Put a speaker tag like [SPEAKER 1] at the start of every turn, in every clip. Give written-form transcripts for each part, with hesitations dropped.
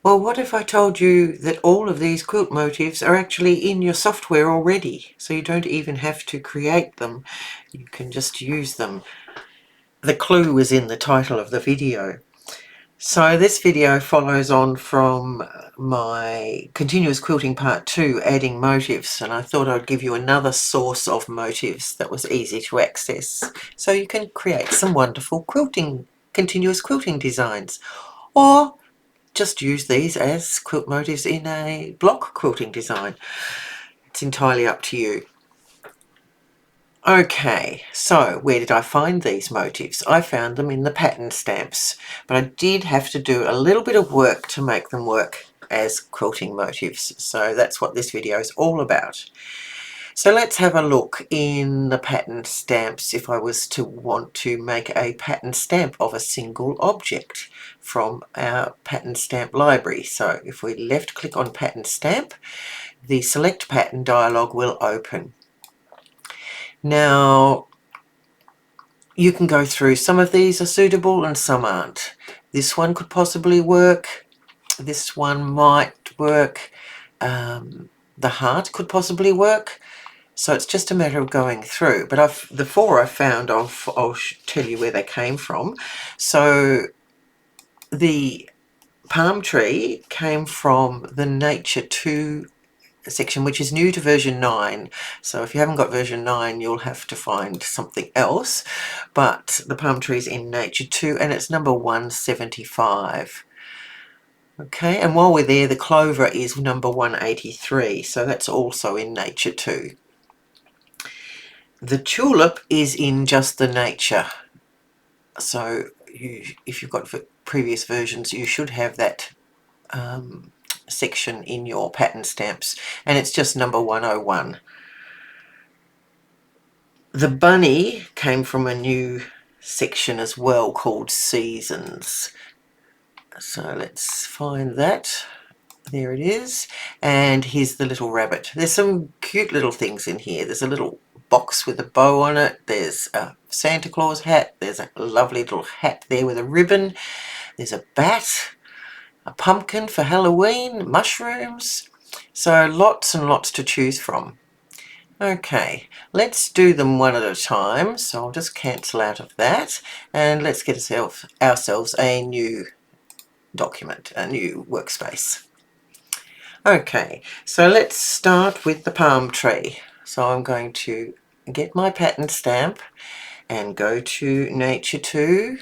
[SPEAKER 1] Well, what if I told you that all of these quilt motifs are actually in your software already, so you don't even have to create them, you can just use them. The clue is in the title of the video. So this video follows on from my Continuous Quilting Part 2, Adding Motifs, and I thought I'd give you another source of motifs that was easy to access, so you can create some wonderful continuous quilting designs, or just use these as quilt motifs in a block quilting design. It's entirely up to you. Okay, so where did I find these motifs? I found them in the pattern stamps, but I did have to do a little bit of work to make them work as quilting motifs, so that's what this video is all about. So let's have a look in the pattern stamps if I was to want to make a pattern stamp of a single object from our pattern stamp library. So if we left click on pattern stamp, the select pattern dialog will open. Now you can go through, some of these are suitable and some aren't. This one could possibly work, this one might work, the heart could possibly work. So it's just a matter of going through. But the four I found, I'll tell you where they came from. So the palm tree came from the Nature 2 section, which is new to version 9. So if you haven't got version 9, you'll have to find something else. But the palm tree is in Nature 2 and it's number 175. Okay, and while we're there, the clover is number 183. So that's also in Nature 2. The tulip is in just the Nature, so if you've got previous versions, you should have that section in your pattern stamps, and it's just number 101. The bunny came from a new section as well called Seasons. So let's find that. There it is. And here's the little rabbit. There's some cute little things in here. There's a little box with a bow on it. There's a Santa Claus hat. There's a lovely little hat there with a ribbon. There's a bat, a pumpkin for Halloween, mushrooms. So lots and lots to choose from. Okay, let's do them one at a time. So I'll just cancel out of that and let's get ourselves a new document, a new workspace. Okay, so let's start with the palm tree. So I'm going to get my pattern stamp and go to Nature 2,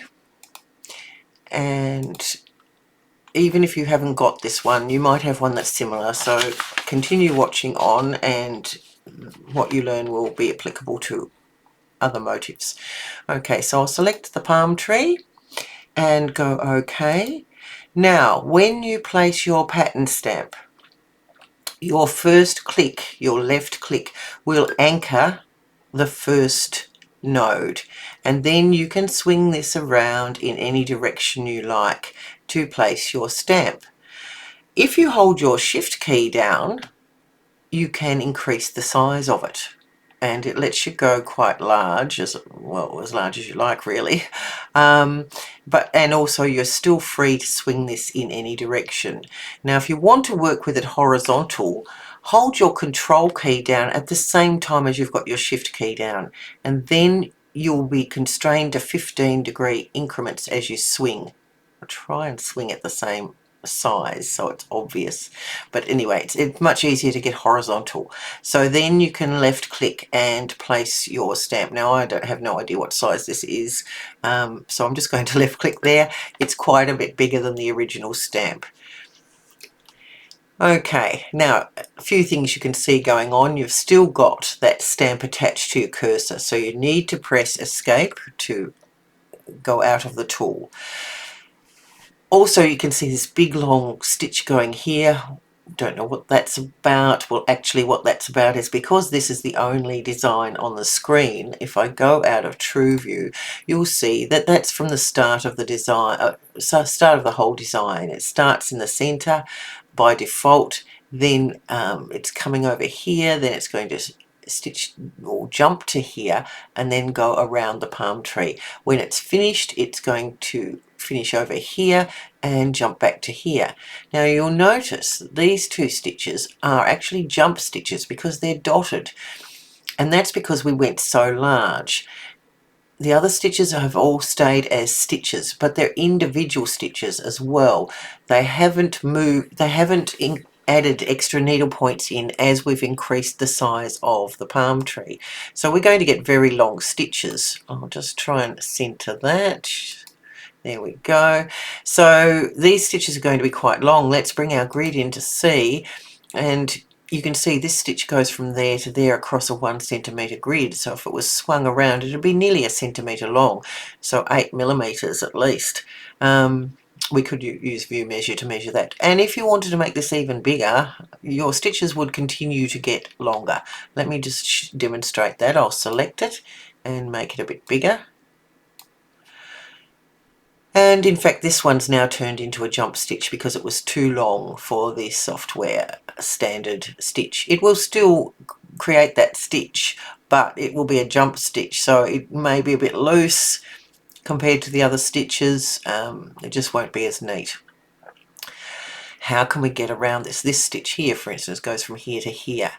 [SPEAKER 1] and even if you haven't got this one, you might have one that's similar, so continue watching on and what you learn will be applicable to other motifs. Okay, so I'll select the palm tree and go OK. Now when you place your pattern stamp, your first click, your left click, will anchor the first node, and then you can swing this around in any direction you like to place your stamp. If you hold your shift key down, you can increase the size of it, and it lets you go quite large, as large as you like really, and also you're still free to swing this in any direction. Now if you want to work with it horizontal, hold your control key down at the same time as you've got your shift key down, and then you'll be constrained to 15-degree increments as you swing. I'll try and swing at the same size so it's obvious, but anyway, it's much easier to get horizontal. So then you can left click and place your stamp. Now I have no idea what size this is, so I'm just going to left click there. It's quite a bit bigger than the original stamp. Okay, now a few things you can see going on. You've still got that stamp attached to your cursor, so you need to press escape to go out of the tool. Also you can see this big long stitch going here. Don't know what that's about. Well, actually what that's about is because this is the only design on the screen, if I go out of True View, you'll see that that's from the start of the design, start of the whole design. It starts in the center by default, then it's coming over here, then it's going to stitch or jump to here and then go around the palm tree. When it's finished, it's going to finish over here and jump back to here. Now you'll notice these two stitches are actually jump stitches because they're dotted, and that's because we went so large. The other stitches have all stayed as stitches, but they're individual stitches as well. They haven't moved, they haven't added extra needle points in as we've increased the size of the palm tree. So we're going to get very long stitches. I'll just try and center that. There we go. So these stitches are going to be quite long. Let's bring our grid in to see, and you can see this stitch goes from there to there across a 1 centimetre grid. So if it was swung around, it would be nearly 1 centimetre long, so 8 millimetres at least. We could use view measure to measure that. And if you wanted to make this even bigger, your stitches would continue to get longer. Let me just demonstrate that. I'll select it and make it a bit bigger. And in fact, this one's now turned into a jump stitch because it was too long for the software standard stitch. It will still create that stitch, but it will be a jump stitch, so it may be a bit loose compared to the other stitches. It just won't be as neat. How can we get around this? This stitch here, for instance, goes from here to here.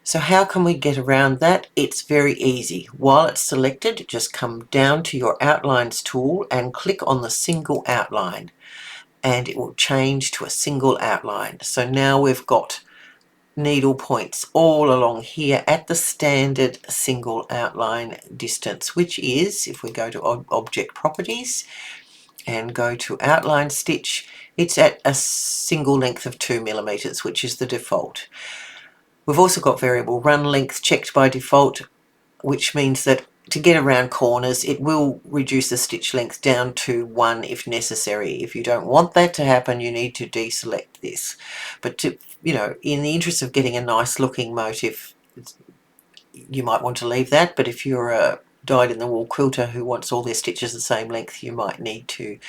[SPEAKER 1] So how can we get around that? It's very easy. While it's selected, just come down to your outlines tool and click on the single outline, and it will change to a single outline. So now we've got needle points all along here at the standard single outline distance, which is, if we go to object properties and go to outline stitch, it's at a single length of 2 millimeters, which is the default. We've also got variable run length checked by default, which means that to get around corners, it will reduce the stitch length down to 1 if necessary. If you don't want that to happen, you need to deselect this. But to, you know, in the interest of getting a nice looking motif, you might want to leave that. But if you're a dyed-in-the-wool quilter who wants all their stitches the same length, you might need to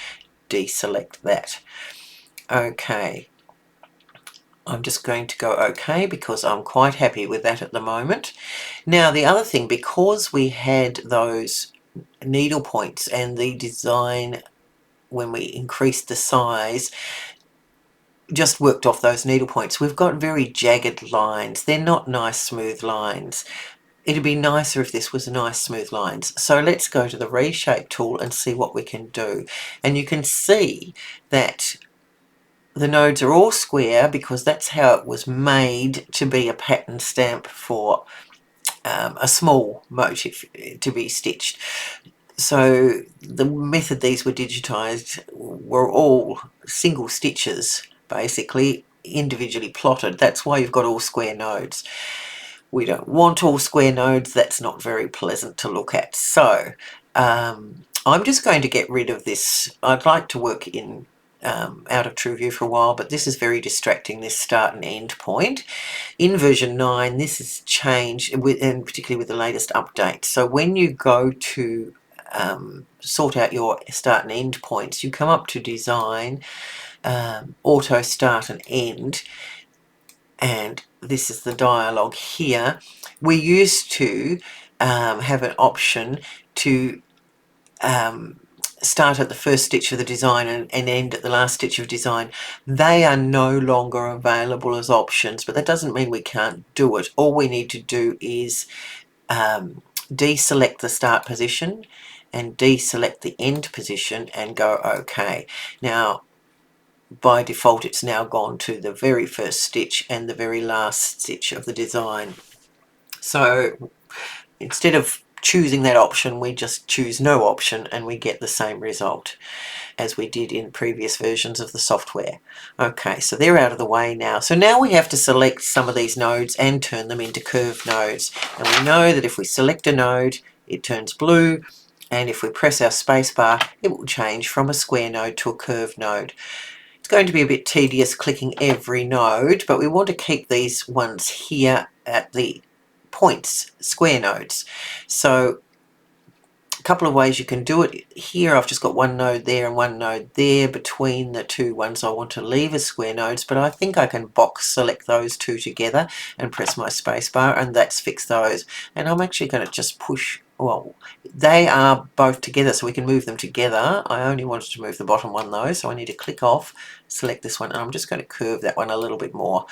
[SPEAKER 1] deselect that. Okay. I'm just going to go OK because I'm quite happy with that at the moment. Now the other thing, because we had those needle points and the design when we increased the size just worked off those needle points, we've got very jagged lines. They're not nice smooth lines. It'd be nicer if this was nice smooth lines. So let's go to the reshape tool and see what we can do. And you can see that the nodes are all square because that's how it was made to be a pattern stamp for a small motif to be stitched. So the method these were digitized were all single stitches, basically individually plotted. That's why you've got all square nodes. We don't want all square nodes. That's not very pleasant to look at. So I'm just going to get rid of this. I'd like to work in out of true view for a while, but this is very distracting, this start and end point. In version 9, this has changed, and particularly with the latest update. So when you go to sort out your start and end points, you come up to design, auto start and end, and this is the dialog here. We used to have an option to start at the first stitch of the design and end at the last stitch of design. They are no longer available as options, but that doesn't mean we can't do it. All we need to do is deselect the start position and deselect the end position and go OK. Now by default it's now gone to the very first stitch and the very last stitch of the design. So instead of choosing that option, we just choose no option and we get the same result as we did in previous versions of the software. Okay, so they're out of the way now. So now we have to select some of these nodes and turn them into curved nodes. And we know that if we select a node, it turns blue, and if we press our spacebar, it will change from a square node to a curved node. It's going to be a bit tedious clicking every node, but we want to keep these ones here at the points, square nodes. So a couple of ways you can do it. Here I've just got one node there and one node there between the two ones I want to leave as square nodes, but I think I can box select those two together and press my space bar, and that's fixed those. And I'm actually going to just push well, they are both together, so we can move them together. I only wanted to move the bottom one though, so I need to click off, select this one, and I'm just going to curve that one a little bit more.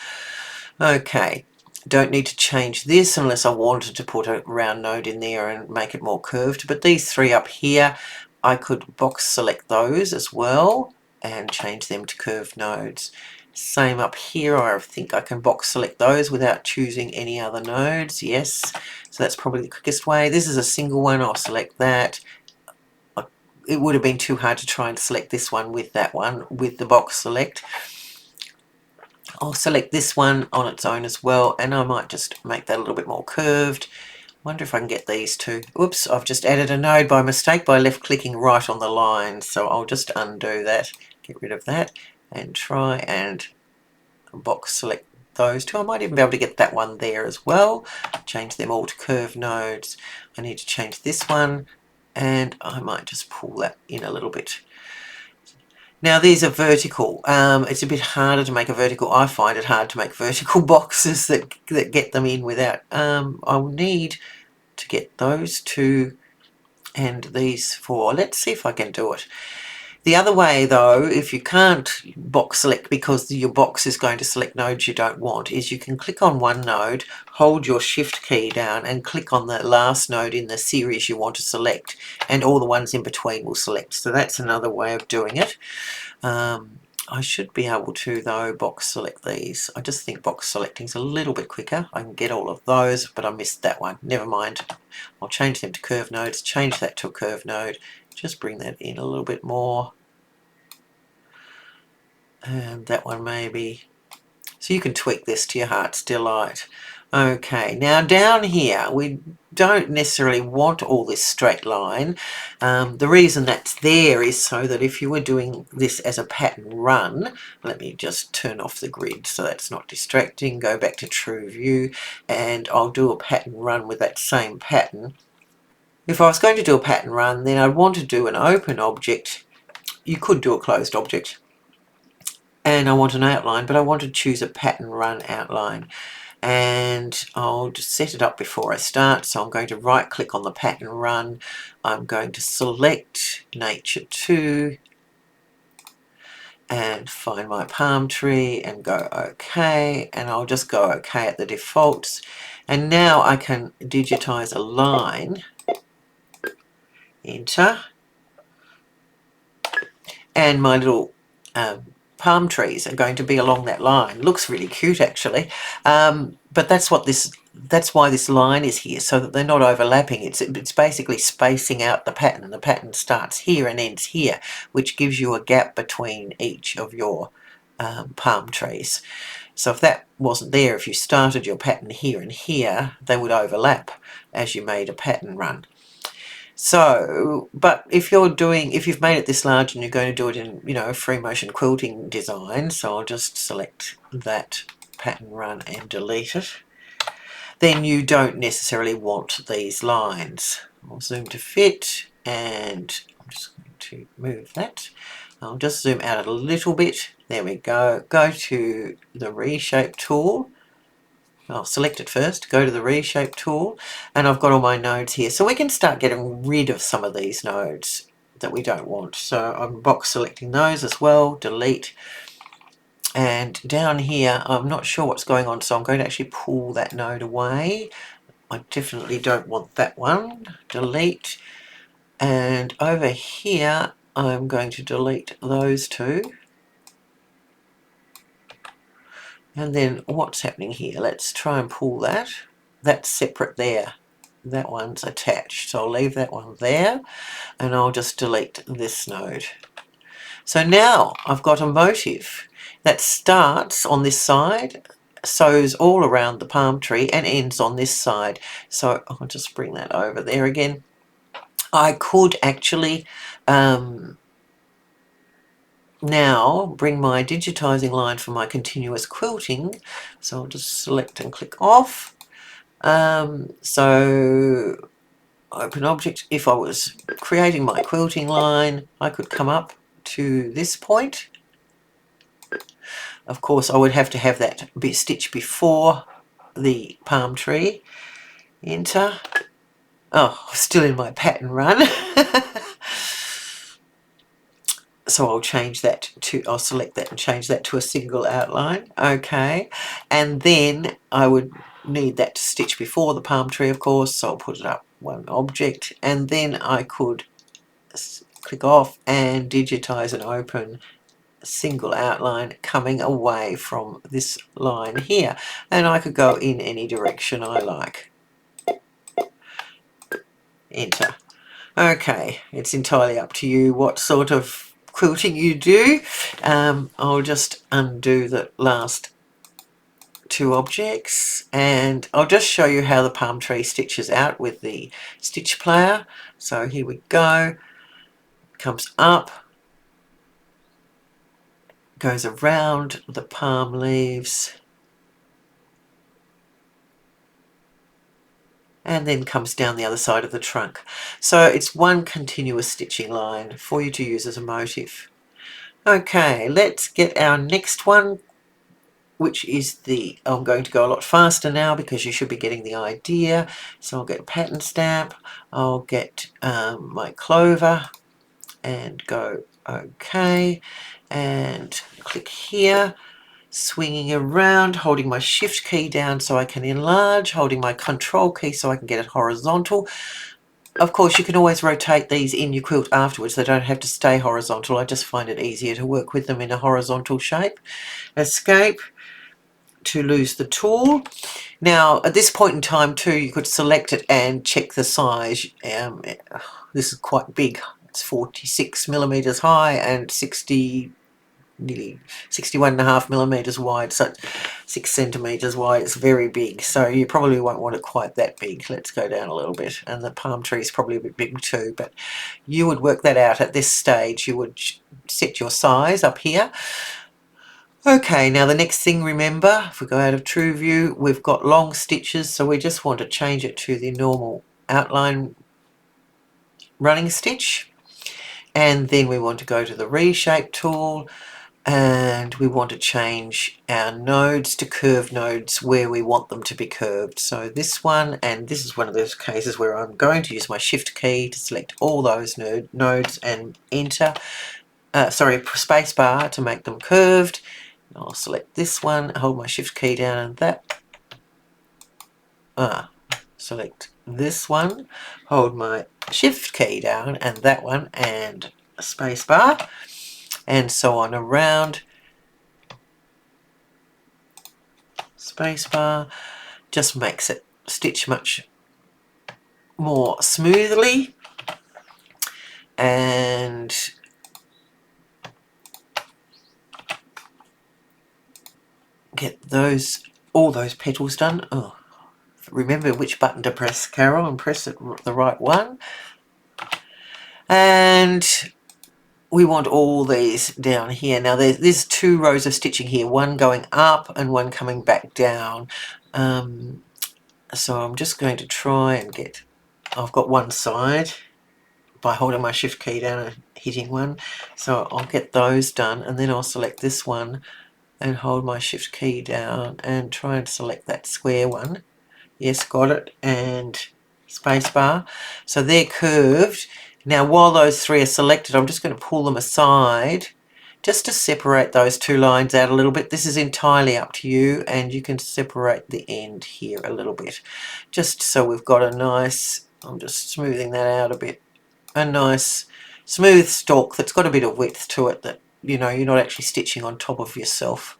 [SPEAKER 1] Okay, don't need to change this unless I wanted to put a round node in there and make it more curved, but these three up here, I could box select those as well and change them to curved nodes. Same up here, I think I can box select those without choosing any other nodes. Yes, so that's probably the quickest way. This is a single one, I'll select that. It would have been too hard to try and select this one with that one with the box select. I'll select this one on its own as well, and I might just make that a little bit more curved. Wonder if I can get these two. Oops, I've just added a node by mistake by left clicking right on the line, so I'll just undo that, get rid of that, and try and box select those two. I might even be able to get that one there as well. Change them all to curved nodes. I need to change this one, and I might just pull that in a little bit. Now these are vertical. It's a bit harder to make a vertical. I find it hard to make vertical boxes that get them in without. I'll need to get those two and these four. Let's see if I can do it. The other way though, if you can't box select because your box is going to select nodes you don't want, is you can click on one node, hold your shift key down and click on the last node in the series you want to select, and all the ones in between will select. So that's another way of doing it. I should be able to though box select these. I just think box selecting is a little bit quicker. I can get all of those, but I missed that one. Never mind. I'll change them to curved nodes, change that to a curved node, just bring that in a little bit more. And that one maybe. So you can tweak this to your heart's delight. Okay, now down here we don't necessarily want all this straight line. The reason that's there is so that if you were doing this as a pattern run, let me just turn off the grid so that's not distracting, go back to true view, and I'll do a pattern run with that same pattern. If I was going to do a pattern run, then I'd want to do an open object. You could do a closed object. And I want an outline, but I want to choose a pattern run outline. And I'll just set it up before I start. So I'm going to right click on the pattern run. I'm going to select Nature 2 and find my palm tree and go OK. And I'll just go OK at the defaults. And now I can digitize a line. Enter. And my little palm trees are going to be along that line. Looks really cute actually, but that's why this line is here, so that they're not overlapping. It's basically spacing out the pattern. The pattern starts here and ends here, which gives you a gap between each of your palm trees. So if that wasn't there, if you started your pattern here and here, they would overlap as you made a pattern run. So, but if you've made it this large and you're going to do it in, a free motion quilting design, so I'll just select that pattern run and delete it, then you don't necessarily want these lines. I'll zoom to fit, and I'm just going to move that. I'll just zoom out a little bit. There we go. Go to the reshape tool. I'll select it first, go to the reshape tool, and I've got all my nodes here. So we can start getting rid of some of these nodes that we don't want. So I'm box selecting those as well, delete. And down here, I'm not sure what's going on, so I'm going to actually pull that node away. I definitely don't want that one, delete. And over here, I'm going to delete those two. And then what's happening here? Let's try and pull that. That's separate there. That one's attached. So I'll leave that one there and I'll just delete this node. So now I've got a motif that starts on this side, sews all around the palm tree and ends on this side. So I'll just bring that over there again. I could actually now bring my digitizing line for my continuous quilting, so I'll just select and click off. So open object, if I was creating my quilting line, I could come up to this point. Of course I would have to have that stitch before the palm tree. Enter. Oh, still in my pattern run. So I'll change that to, I'll select that and change that to a single outline. Okay, and then I would need that to stitch before the palm tree, of course, so I'll put it up one object, and then I could click off and digitize and open a single outline coming away from this line here, and I could go in any direction I like. Enter. Okay, it's entirely up to you what sort of quilting you do. I'll just undo the last two objects, and I'll just show you how the palm tree stitches out with the stitch player. So here we go, comes up, goes around the palm leaves, and then comes down the other side of the trunk. So it's one continuous stitching line for you to use as a motif. Okay, let's get our next one, which is the, I'm going to go a lot faster now because you should be getting the idea. So I'll get a pattern stamp, I'll get my clover and go OK, and click here, swinging around, holding my shift key down so I can enlarge, holding my control key so I can get it horizontal. Of course, you can always rotate these in your quilt afterwards. They don't have to stay horizontal. I just find it easier to work with them in a horizontal shape. Escape to lose the tool. Now, at this point in time too, you could select it and check the size. This is quite big. It's 46 millimeters high and nearly 61.5 millimeters wide, so 6 centimeters wide. It's very big, so you probably won't want it quite that big. Let's go down a little bit, and the palm tree is probably a bit big too, but you would work that out at this stage. You would set your size up here. Okay, now the next thing, remember, if we go out of true view, we've got long stitches, so we just want to change it to the normal outline running stitch, and then we want to go to the reshape tool, and we want to change our nodes to curved nodes where we want them to be curved. So this one, and this is one of those cases where I'm going to use my shift key to select all those nodes and enter, space bar to make them curved. I'll select this one, hold my shift key down, and that. Select this one, hold my shift key down, and that one, and a space bar, and so on around. Space bar just makes it stitch much more smoothly, and get all those petals done. Oh, remember which button to press, Carol, and press it the right one. And we want all these down here. Now there's two rows of stitching here, one going up and one coming back down. So I'm just going to try and get, I've got one side by holding my shift key down and hitting one. So I'll get those done, and then I'll select this one and hold my shift key down and try and select that square one. Yes, got it, and space bar. So they're curved. Now while those three are selected, I'm just going to pull them aside just to separate those two lines out a little bit. This is entirely up to you, and you can separate the end here a little bit, just so we've got a nice, I'm just smoothing that out a bit, a nice smooth stalk that's got a bit of width to it, that you know you're not actually stitching on top of yourself.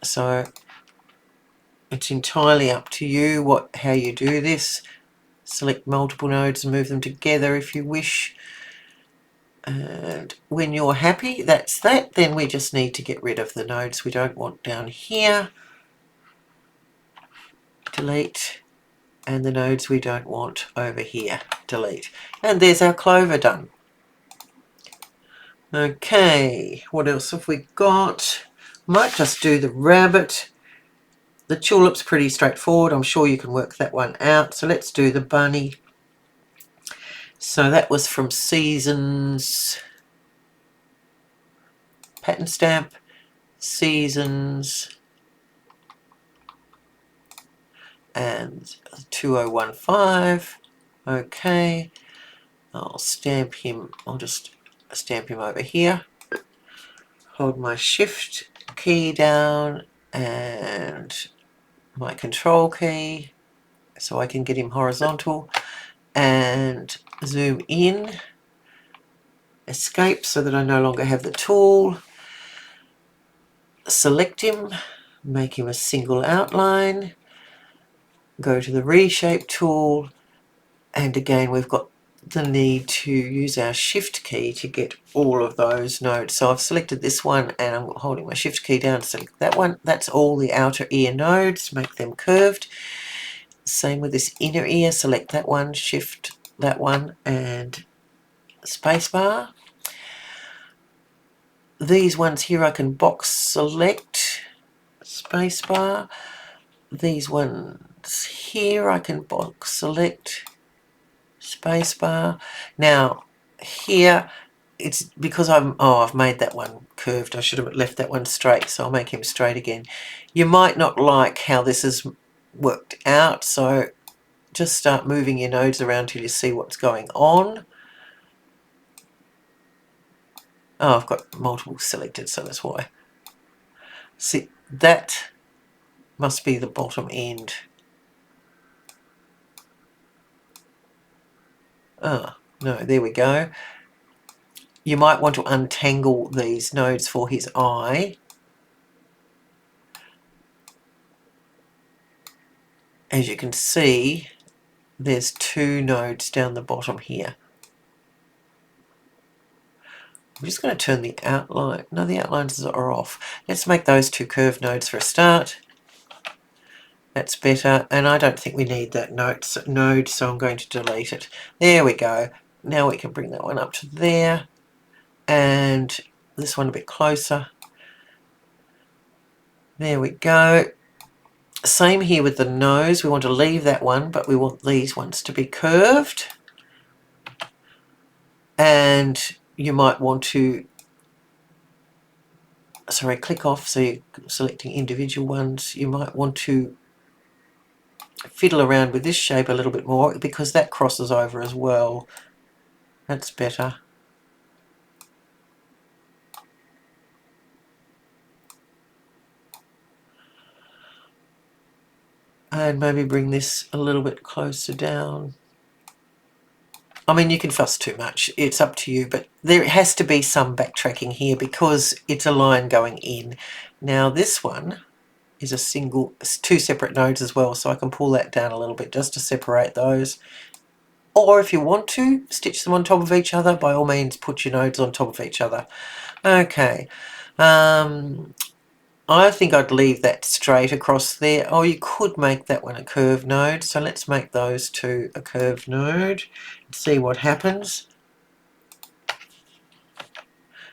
[SPEAKER 1] So it's entirely up to you how you do this. Select multiple nodes and move them together if you wish. And when you're happy, that's that. Then we just need to get rid of the nodes we don't want down here. Delete. And the nodes we don't want over here. Delete. And there's our clover done. Okay, what else have we got? Might just do the rabbit. The tulip's pretty straightforward. I'm sure you can work that one out. So let's do the bunny. So that was from Seasons, pattern stamp, Seasons, and 2015. Okay, I'll stamp him, I'll just stamp him over here, hold my shift key down and my control key so I can get him horizontal, and zoom in, escape so that I no longer have the tool, select him, make him a single outline, go to the reshape tool, and again we've got the need to use our shift key to get all of those nodes. So I've selected this one and I'm holding my shift key down to select that one. That's all the outer ear nodes, make them curved. Same with this inner ear, select that one, shift that one and spacebar. These ones here I can box select, spacebar. These ones here I can box select, spacebar. Now here it's because I've made that one curved. I should have left that one straight, so I'll make him straight again. You might not like how this has worked out, so just start moving your nodes around till you see what's going on. Oh, I've got multiple selected, so that's why. See, that must be the bottom end. Oh, no, there we go. You might want to untangle these nodes for his eye. As you can see, there's two nodes down the bottom here. I'm just going to turn the outline. No, the outlines are off. Let's make those two curved nodes for a start. That's better, and I don't think we need that node, so I'm going to delete it. There we go. Now we can bring that one up to there, and this one a bit closer. There we go. Same here with the nose. We want to leave that one, but we want these ones to be curved. And you might want to, sorry, click off so you're selecting individual ones. You might want to fiddle around with this shape a little bit more because that crosses over as well. That's better. And maybe bring this a little bit closer down. I mean, you can fuss too much, it's up to you, but there has to be some backtracking here because it's a line going in. Now this one is a single, two separate nodes as well, so I can pull that down a little bit just to separate those. Or if you want to stitch them on top of each other, by all means put your nodes on top of each other. Okay, I think I'd leave that straight across there. Oh, you could make that one a curved node, so let's make those two a curved node and see what happens.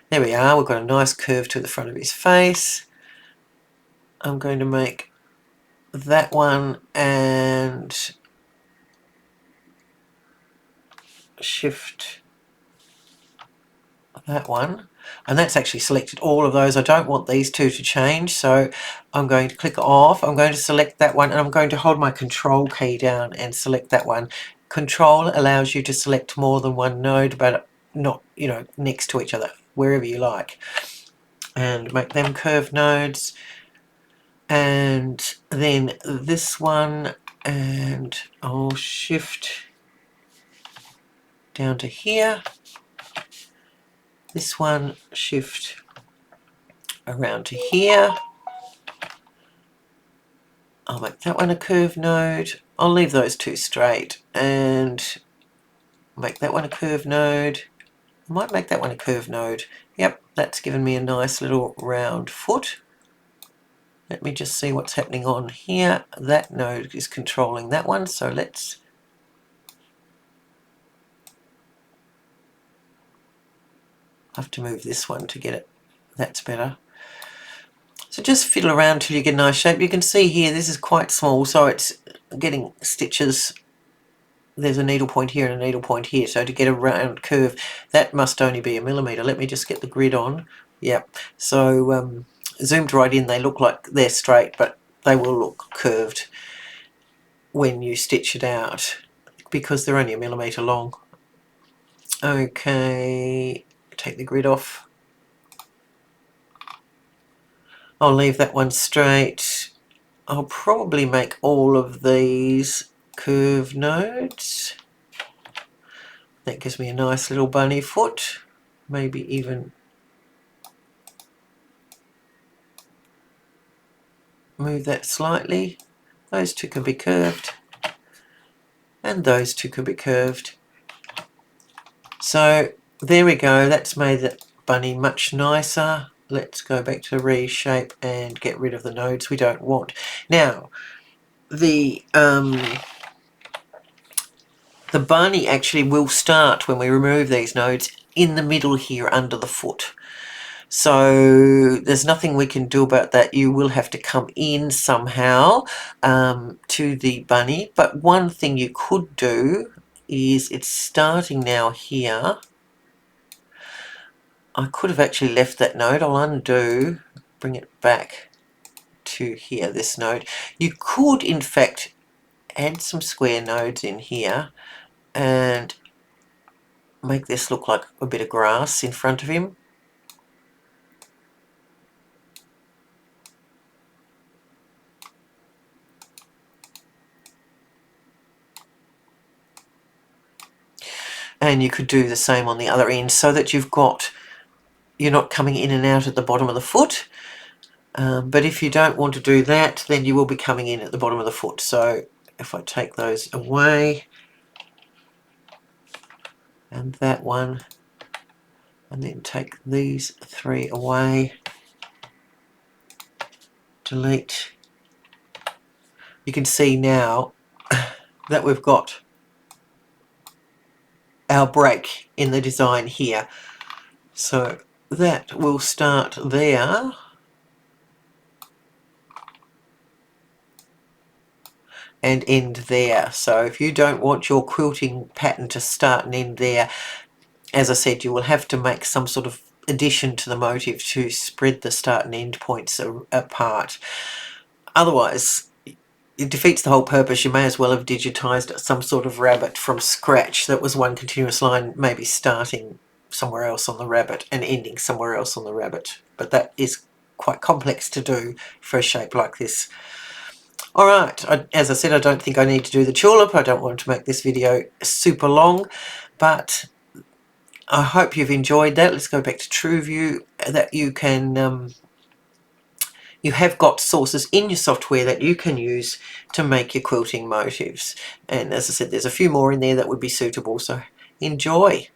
[SPEAKER 1] There we are, we've got a nice curve to the front of his face. I'm going to make that one and shift that one, and that's actually selected all of those. I don't want these two to change, so I'm going to click off. I'm going to select that one and I'm going to hold my control key down and select that one. Control allows you to select more than one node, but not, you know, next to each other, wherever you like, and make them curved nodes. And then this one, and I'll shift down to here. This one, shift around to here. I'll make that one a curved node. I'll leave those two straight and make that one a curved node. I might make that one a curved node. Yep, that's given me a nice little round foot. Let me just see what's happening on here. That node is controlling that one, so let's have to move this one to get it. That's better. So just fiddle around till you get a nice shape. You can see here this is quite small, so it's getting stitches. There's a needle point here and a needle point here, so to get a round curve that must only be 1 millimetre. Let me just get the grid on. Yep, so zoomed right in, they look like they're straight, but they will look curved. when you stitch it out, because they're only 1mm long. Okay, take the grid off. I'll leave that one straight. I'll probably make all of these curved nodes. That gives me a nice little bunny foot. Maybe even move that slightly. Those two can be curved, and those two can be curved. So there we go, that's made that bunny much nicer. Let's go back to reshape and get rid of the nodes we don't want. Now, the bunny actually will start, when we remove these nodes, in the middle here under the foot. So there's nothing we can do about that. You will have to come in somehow to the bunny. But one thing you could do is, it's starting now here. I could have actually left that node. I'll undo, bring it back to here, this node. You could, in fact, add some square nodes in here and make this look like a bit of grass in front of him. And you could do the same on the other end, so that you're not coming in and out at the bottom of the foot. But if you don't want to do that, then you will be coming in at the bottom of the foot. So if I take those away, and that one, and then take these three away, delete, you can see now that we've got our break in the design here. So that will start there, and end there. So if you don't want your quilting pattern to start and end there, as I said, you will have to make some sort of addition to the motif to spread the start and end points apart. Otherwise, it defeats the whole purpose. You may as well have digitized some sort of rabbit from scratch that was one continuous line, maybe starting somewhere else on the rabbit and ending somewhere else on the rabbit. But that is quite complex to do for a shape like this. Alright, as I said, I don't think I need to do the tulip. I don't want to make this video super long, but I hope you've enjoyed that. Let's go back to True View. That you can you have got sources in your software that you can use to make your quilting motifs. And as I said, there's a few more in there that would be suitable, so enjoy.